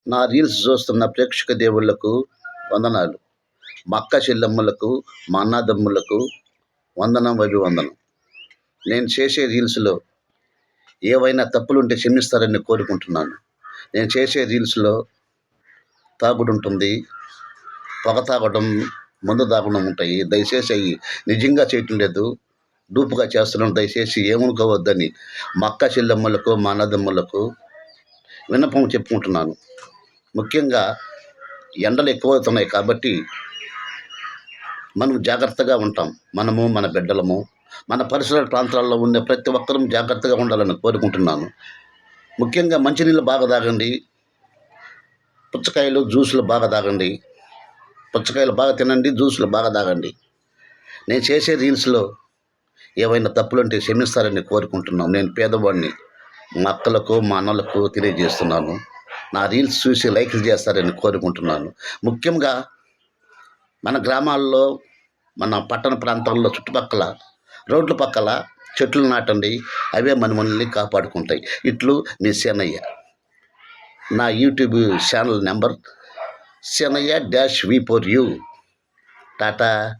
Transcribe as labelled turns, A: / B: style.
A: నా రీల్స్ చూస్తున్న ప్రేక్షక దేవుళ్లకు వందనాలు. మా అక్క చెల్లెమ్మలకు, మా అన్నదమ్ములకు వందనం అభివందనం. నేను చేసే రీల్స్లో ఏవైనా తప్పులుంటే క్షమిస్తారని కోరుకుంటున్నాను. నేను చేసే రీల్స్లో తాగుడు ఉంటుంది, పొగ తాగడం, మందు తాగడం ఉంటాయి. దయచేసి అవి నిజంగా చేయటం లేదు, డూపుగా చేస్తున్నాను. దయచేసి ఏమనుకోవద్దని మా అక్క చెల్లెమ్మలకు, మా అన్నదమ్ములకు విన్నపం చెప్పుకుంటున్నాను. ముఖ్యంగా ఎండలు ఎక్కువవుతున్నాయి కాబట్టి మనం జాగ్రత్తగా ఉంటాం. మనము, మన బిడ్డలము, మన పరిసర ప్రాంతాల్లో ఉండే ప్రతి ఒక్కరూ జాగ్రత్తగా ఉండాలని కోరుకుంటున్నాను. ముఖ్యంగా మంచినీళ్ళు బాగా తాగండి, పుచ్చకాయలు, జ్యూసులు బాగా తాగండి. పుచ్చకాయలు బాగా తినండి, జ్యూసులు బాగా తాగండి. నేను చేసే రీల్స్లో ఏవైనా తప్పులుంటే క్షమిస్తారని కోరుకుంటున్నాను. నేను పేదవాడిని. మా అక్కలకు, మా అన్నలకు తెలియజేస్తున్నాను. నా రీల్స్ చూసి లైక్లు చేస్తారని కోరుకుంటున్నాను. ముఖ్యంగా మన గ్రామాల్లో, మన పట్టణ ప్రాంతాల్లో చుట్టుపక్కల రోడ్ల పక్కల చెట్లు నాటండి. అవే మనల్ని కాపాడుకుంటాయి. ఇట్లు మీ శనయ్య. నా YouTube channel number Shanaiah -V4U. Tata.